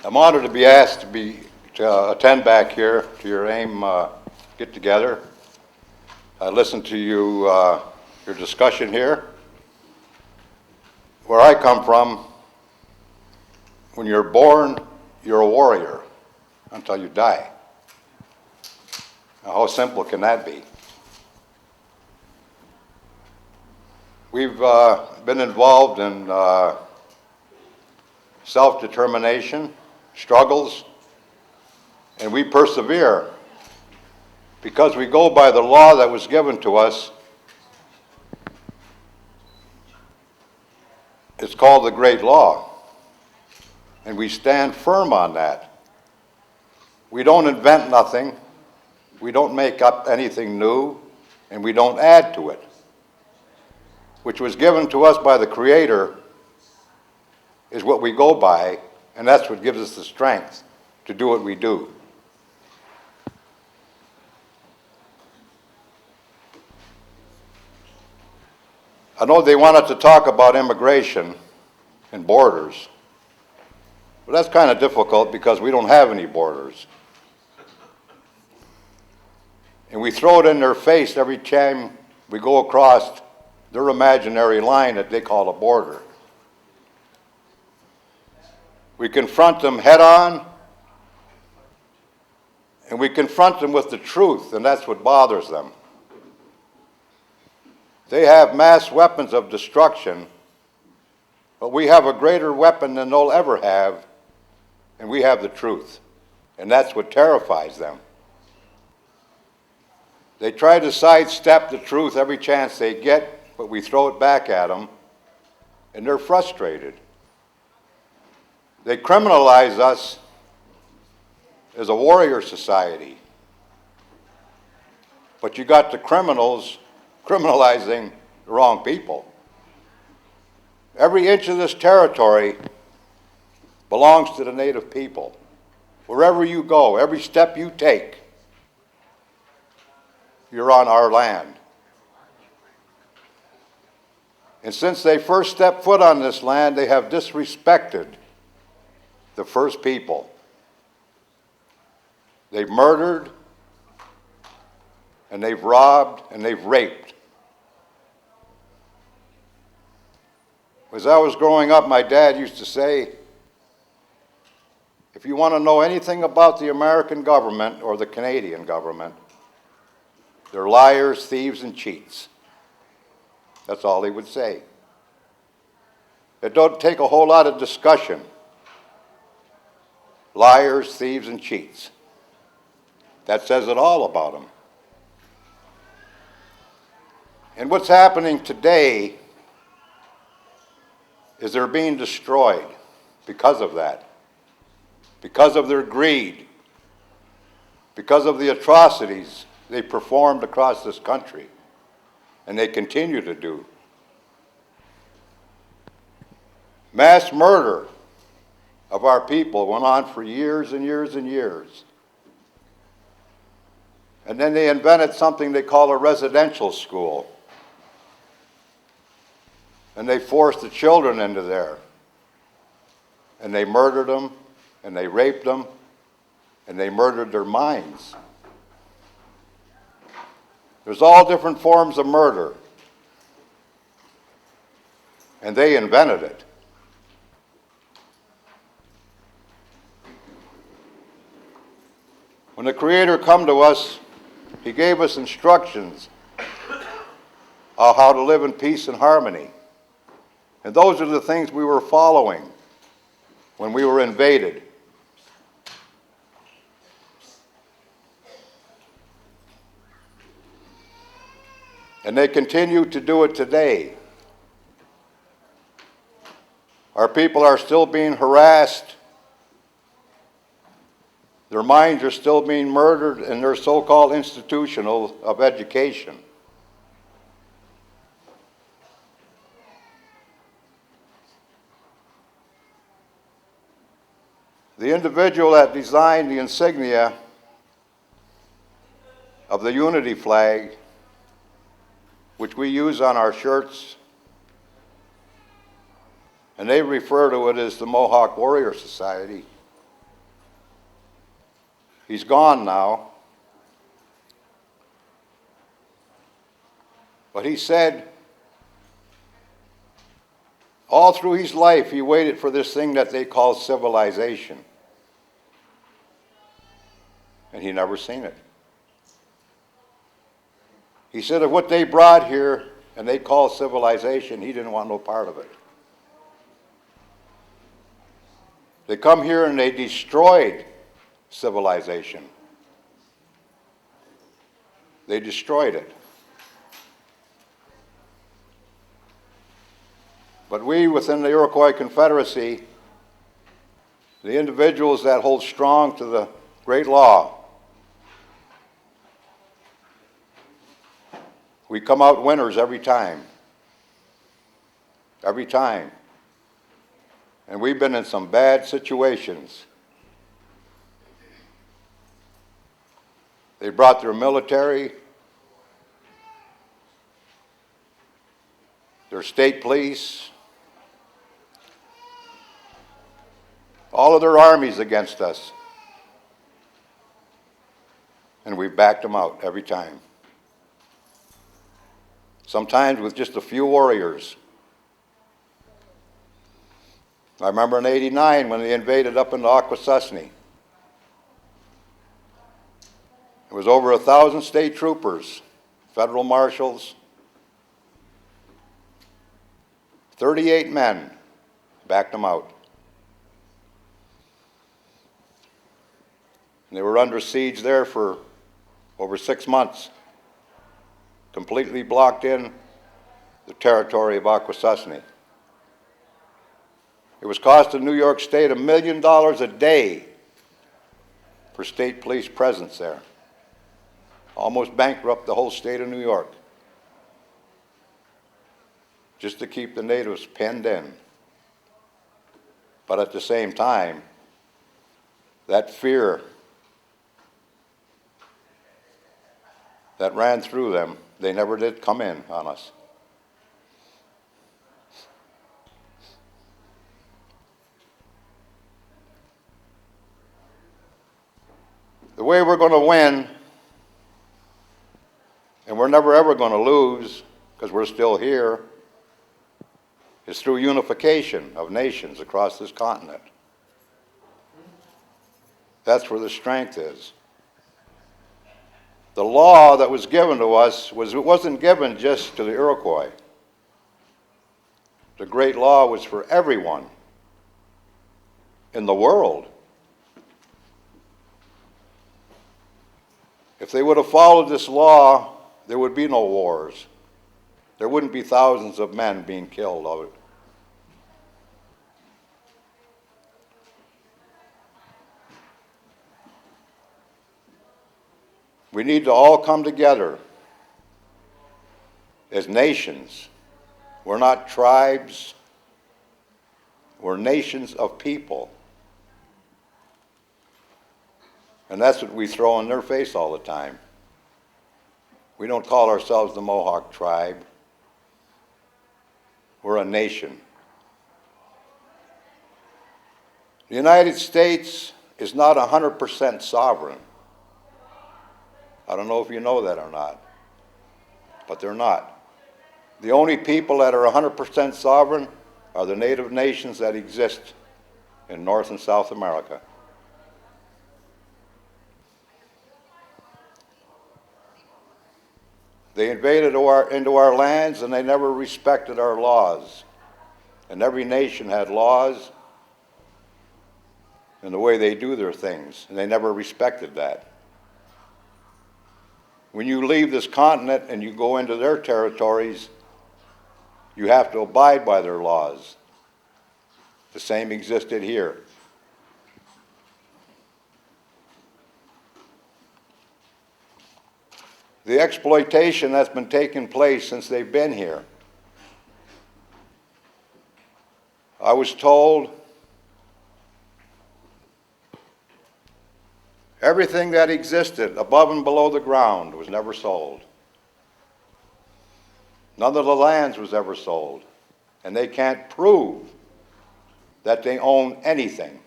I'm honored to be asked to attend back here to your AIM get-together. I listened to your discussion here. Where I come from, when you're born, you're a warrior until you die. Now, how simple can that be? We've been involved in self-determination, struggles, and we persevere because we go by the law that was given to us. It's called the Great Law, and we stand firm on that. We don't invent nothing, we don't make up anything new, and we don't add to it. Which was given to us by the Creator is what we go by, and that's what gives us the strength to do what we do. I know they wanted to talk about immigration and borders, but that's kind of difficult because we don't have any borders. And we throw it in their face every time we go across their imaginary line that they call a border. We confront them head on, and we confront them with the truth, and that's what bothers them. They have mass weapons of destruction, but we have a greater weapon than they'll ever have, and we have the truth. And that's what terrifies them. They try to sidestep the truth every chance they get, but we throw it back at them, and they're frustrated. They criminalize us as a warrior society, but you got the criminals criminalizing the wrong people. Every inch of this territory belongs to the native people. Wherever you go, every step you take, you're on our land. And since they first stepped foot on this land, they have disrespected the first people. They've murdered, and they've robbed, and they've raped. As I was growing up, my dad used to say, if you want to know anything about the American government or the Canadian government, they're liars, thieves, and cheats. That's all he would say. It don't take a whole lot of discussion. Liars, thieves, and cheats. That says it all about them. And what's happening today is they're being destroyed because of that, because of their greed, because of the atrocities they performed across this country, and they continue to do. Mass murder of our people went on for years and years and years. And then they invented something they call a residential school. And they forced the children into there. And they murdered them, and they raped them, and they murdered their minds. There's all different forms of murder. And they invented it. When the Creator come to us, He gave us instructions on how to live in peace and harmony. And those are the things we were following when we were invaded. And they continue to do it today. Our people are still being harassed. Their minds are still being murdered in their so-called institutional of education. The individual that designed the insignia of the unity flag, which we use on our shirts, and they refer to it as the Mohawk Warriors Society, He's gone now. But he said, all through his life, he waited for this thing that they call civilization. And he never seen it. He said of what they brought here, and they call civilization, he didn't want no part of it. They come here and they destroyed civilization. They destroyed it. But we within the Iroquois Confederacy, the individuals that hold strong to the great law, we come out winners every time. Every time. And we've been in some bad situations. They brought their military, their state police, all of their armies against us. And we backed them out every time. Sometimes with just a few warriors. I remember in '89 when they invaded up into Akwesasne. It was over 1,000 state troopers, federal marshals, 38 men backed them out. And they were under siege there for over 6 months, completely blocked in the territory of Akwesasne. It was costing New York State $1 million a day for state police presence there. Almost bankrupt the whole state of New York, just to keep the natives penned in. But at the same time, that fear that ran through them, they never did come in on us. The way we're going to win, and we're never ever going to lose because we're still here, is through unification of nations across this continent. That's where the strength is. The law that was given to us wasn't given just to the Iroquois. The great law was for everyone in the world. If they would have followed this law, there would be no wars. There wouldn't be thousands of men being killed of it. We need to all come together as nations. We're not tribes. We're nations of people. And that's what we throw in their face all the time. We don't call ourselves the Mohawk tribe. We're a nation. The United States is not 100% sovereign. I don't know if you know that or not, but they're not. The only people that are 100% sovereign are the native nations that exist in North and South America. They invaded into our lands and they never respected our laws. And every nation had laws and the way they do their things, and they never respected that. When you leave this continent and you go into their territories, you have to abide by their laws. The same existed here. The exploitation that's been taking place since they've been here. I was told everything that existed above and below the ground was never sold. None of the lands was ever sold. And they can't prove that they own anything.